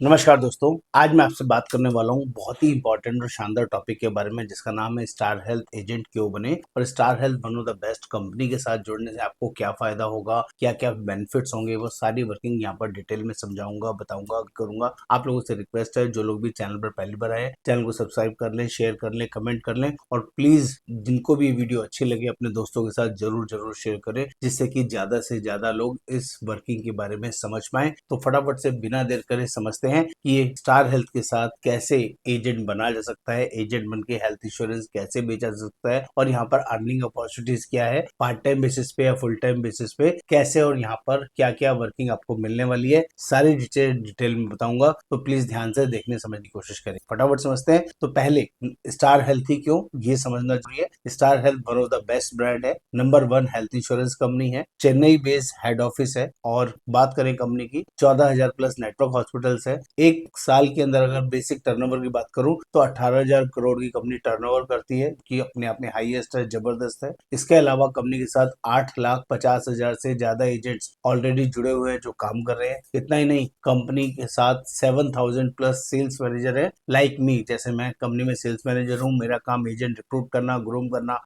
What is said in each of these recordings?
नमस्कार दोस्तों, आज मैं आपसे बात करने वाला हूँ बहुत ही इंपॉर्टेंट और शानदार टॉपिक के बारे में जिसका नाम है स्टार हेल्थ एजेंट क्यों बने और star Health one of the best company के साथ जुड़ने से आपको क्या फायदा होगा, क्या क्या बेनिफिट्स होंगे, वो सारी वर्किंग यहाँ पर डिटेल में समझाऊंगा, बताऊंगा, करूंगा। आप लोगों से रिक्वेस्ट है, जो लोग भी चैनल पर पहली बार आए चैनल को सब्सक्राइब कर लें, शेयर कर लें, कमेंट कर लें और प्लीज जिनको भी वीडियो अच्छी लगे अपने दोस्तों के साथ जरूर जरूर शेयर करें, जिससे कि ज्यादा से ज्यादा लोग इस वर्किंग के बारे में समझ पाए। तो फटाफट से बिना देर करे समझते हैं कि ये स्टार हेल्थ के साथ कैसे एजेंट बना जा सकता है, एजेंट बन के हेल्थ इंश्योरेंस कैसे बेचा जा सकता है और यहाँ पर अर्निंग अपॉर्चुनिटीज क्या है, पार्ट टाइम बेसिस पे या फुल टाइम बेसिस पे कैसे, और यहाँ पर क्या क्या वर्किंग आपको मिलने वाली है, सारी डिटेल में बताऊंगा। तो प्लीज ध्यान से देखने समझने की कोशिश करें। फटाफट समझते हैं। तो पहले स्टार हेल्थ ही क्यों, ये समझना जरूरी है। Star Health one of the best brand है, number one health insurance company है, चेन्नई बेस्ड हेड ऑफिस है और बात करें कंपनी की 14,000 प्लस नेटवर्क हॉस्पिटल्स है। एक साल के अंदर अगर बेसिक टर्नओवर की बात करूं तो 18,000 करोड़ की कंपनी टर्नओवर करती है, कि अपने आप में हाईएस्ट है, जबरदस्त है। इसके अलावा कंपनी के साथ 8,50,000 से ज्यादा एजेंट्स ऑलरेडी जुड़े हुए हैं जो काम कर रहे हैं। इतना ही नहीं, कंपनी के साथ 7,000 प्लस सेल्स मैनेजर है, लाइक मी, जैसे मैं कंपनी में सेल्स मैनेजर हूँ, मेरा काम एजेंट रिक्रूट करना, ग्रूम करना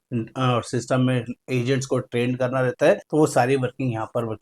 और सिस्टम में एजेंट्स को ट्रेन करना रहता है। तो वो सारी वर्किंग यहाँ पर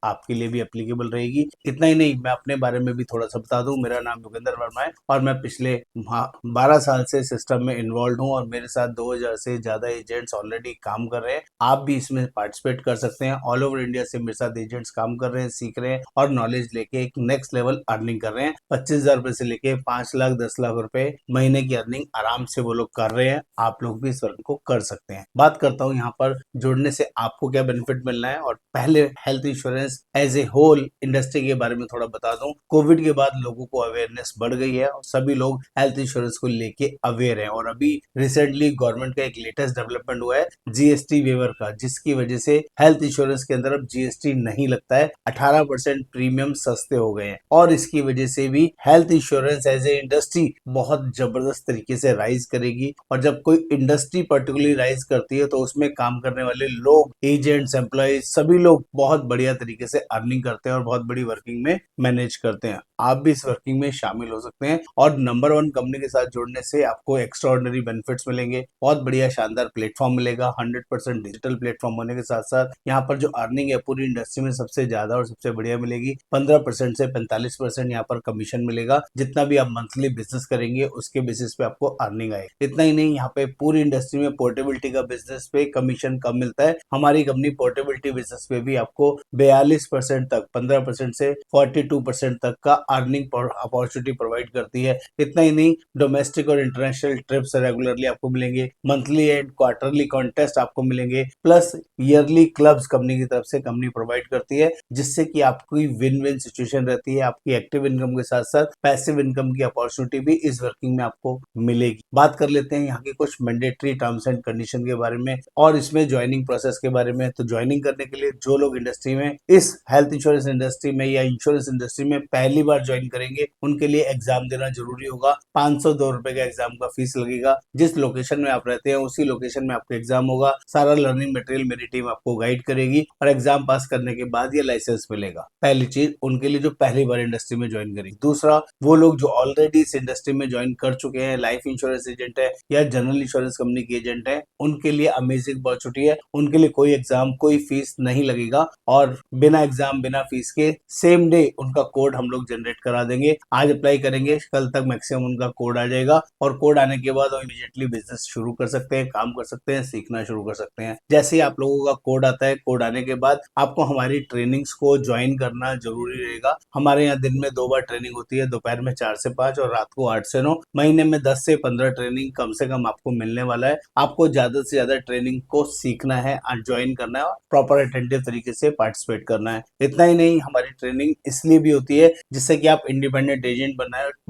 आपके लिए भी एप्लीकेबल रहेगी। इतना ही नहीं, मैं अपने बारे में भी थोड़ा सा बता दूं। मेरा नाम योगेंद्र वर्मा है और मैं पिछले 12 साल से सिस्टम में इन्वॉल्व हूँ और मेरे साथ 2,000 से ज्यादा एजेंट्स ऑलरेडी काम कर रहे हैं। आप भी इसमें पार्टिसिपेट कर सकते हैं। ऑल ओवर इंडिया से मेरे साथ एजेंट्स काम कर रहे हैं, सीख रहे हैं और नॉलेज लेके एक नेक्स्ट लेवल अर्निंग कर रहे हैं। 25,000 रुपए से लेके 5 लाख 10 लाख रुपए महीने की अर्निंग आराम से वो लोग कर रहे हैं। आप लोग भी इस वर्क को कर सकते हैं। बात करता हूँ यहाँ पर जुड़ने से आपको क्या बेनिफिट मिलना है, और पहले health insurance as a whole industry के बारे में थोड़ा बता दूं। कोविड के बाद लोगों को अवेयरनेस बढ़ गई है और सभी लोग हेल्थ इंश्योरेंस को लेके अवेयर हैं। और अभी रिसेंटली गवर्नमेंट का एक लेटेस्ट डेवलपमेंट हुआ है जीएसटी वेवर का, जिसकी वजह से हेल्थ इंश्योरेंस के अंदर अब जीएसटी नहीं लगता है। 18% प्रीमियम सस्ते हो गए हैं और इसकी वजह से भी health insurance as a industry बहुत जबरदस्त तरीके से राइज करेगी। और जब कोई इंडस्ट्री पर्टिकुलरली राइज करती है तो उसमें काम करने वाले लोग, एजेंट्स, एम्प्लॉय, सभी लोग बहुत बढ़िया तरीके से अर्निंग करते हैं और बहुत बड़ी वर्किंग में मैनेज करते हैं। आप भी इस वर्किंग में शामिल हो सकते हैं और नंबर वन कंपनी के साथ जुड़ने से आपको एक्स्ट्राऑर्डिनरी बेनिफिट्स मिलेंगे, बहुत बढ़िया शानदार प्लेटफॉर्म मिलेगा। 100% डिजिटल प्लेटफॉर्म होने के साथ साथ यहाँ पर जो अर्निंग है पूरी इंडस्ट्री में सबसे ज्यादा और सबसे बढ़िया मिलेगी। 15% से 45% यहाँ पर कमीशन मिलेगा। जितना भी आप मंथली बिजनेस करेंगे उसके बेसिस पे आपको अर्निंग आएगी। इतना ही नहीं, यहाँ पे पूरी इंडस्ट्री में पोर्टेबिलिटी का बिजनेस पे कमीशन कम मिलता है। हमारी कंपनी पोर्टेबिलिटी बिजनेस पे भी आपको 42% तक, 15% से 42% तक का अर्निंग अपॉर्चुनिटी प्रोवाइड करती है। इतना ही नहीं, डोमेस्टिक और इंटरनेशनल ट्रिप्स रेगुलरली आपको मिलेंगे, मंथली एंड क्वार्टरली कॉन्टेस्ट आपको मिलेंगे, प्लस ईयरली क्लब्स कंपनी की तरफ से कंपनी प्रोवाइड करती है, जिससे कि आपकी विन विन सिचुएशन रहती है। आपकी एक्टिव इनकम के साथ साथ पैसिव इनकम की अपॉर्चुनिटी भी इस वर्किंग में आपको मिलेगी। बात कर लेते हैं यहाँ के कुछ मैंडेटरी टर्म्स एंड कंडीशन के बारे में और इसमें ज्वाइनिंग प्रोसेस के बारे में। तो ज्वाइनिंग करने के लिए जो लोग इंडस्ट्री में, इस हेल्थ इंश्योरेंस इंडस्ट्री में या इंश्योरेंस इंडस्ट्री में पहली बार ज्वाइन करेंगे, उनके लिए एग्जाम देना जरूरी होगा। 502 रुपए का एग्जाम का फीस लगेगा। जिस लोकेशन में आप रहते हैं उसी लोकेशन में आपको एग्जाम होगा। सारा लर्निंग मटेरियल मेरी टीम आपको गाइड करेगी और एग्जाम पास करने के बाद ये लाइसेंस मिलेगा। पहली चीज उनके लिए जो पहली बार इंडस्ट्री में ज्वाइन करेंगे। दूसरा, वो लोग जो ऑलरेडी इस इंडस्ट्री में ज्वाइन कर चुके हैं, लाइफ इंश्योरेंस एजेंट है या जनरल इंश्योरेंस कंपनी के एजेंट है, उनके लिए अमेजिंग अपॉर्चुनिटी है। उनके लिए कोई एग्जाम, कोई फीस नहीं लगेगा और बिना एग्जाम, बिना फीस के सेम डे उनका कोड हम लोग जनरेट करा देंगे। आज अप्लाई करेंगे, कल तक मैक्सिमम उनका कोड आ जाएगा और कोड आने के बाद वो इमीडिएटली बिजनेस शुरू कर सकते हैं, काम कर सकते हैं, सीखना शुरू कर सकते हैं। जैसे ही आप लोगों का कोड आता है, कोड आने के बाद आपको हमारी ट्रेनिंग्स को ज्वाइन करना जरूरी रहेगा। हमारे यहाँ दिन में 2 बार ट्रेनिंग होती है, दोपहर में 4 से 5 और रात को 8 से 9। महीने में 10 से 15 ट्रेनिंग कम से कम आपको मिलने वाला है। आपको ज्यादा से ज्यादा ट्रेनिंग को सीखना है और ज्वाइन करना है और प्रॉपर अटेंटिव तरीके से पार्टिसिपेट करना है। इतना ही नहीं, हमारी ट्रेनिंग इसलिए भी होती है जिससे कि आप इंडिपेंडेंट एजेंट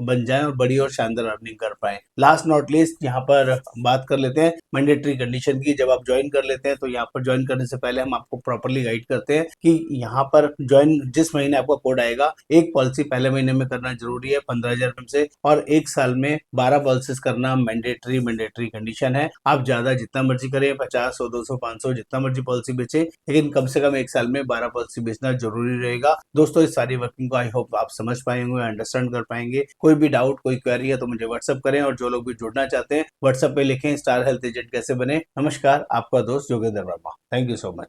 बन जाए और बड़ी और शानदार अर्निंग कर पाए। लास्ट नॉट लीस्ट, यहाँ पर बात कर लेते हैं मैंडेटरी कंडीशन की। जब आप ज्वाइन कर लेते हैं तो यहाँ पर ज्वाइन करने से पहले हम आपको प्रॉपरली गाइड करते हैं कि यहाँ पर ज्वाइन जिस महीने आपका कोड आएगा, एक पॉलिसी पहले महीने में करना जरूरी है 15,000 से, और एक साल में 12 पॉलिसीज करना मैंडेटरी कंडीशन है। आप ज्यादा जितना मर्जी करें, 50, 100, 200, 500 जितना मर्जी पॉलिसी बेचे, लेकिन कम से कम एक साल में 12 पॉलिसी बेचना जरूरी रहेगा। दोस्तों, इस सारी वर्किंग को आई होप आप समझ पाए होंगे। पाएंगे, अंडरस्टैंड कर पाएंगे। कोई भी डाउट, कोई क्वेरी है तो मुझे व्हाट्सअप करें, और जो लोग भी जुड़ना चाहते हैं व्हाट्सअप पे लिखें स्टार हेल्थ एजेंट कैसे बने। नमस्कार, आपका दोस्त Yogendra Verma. Thank you so much.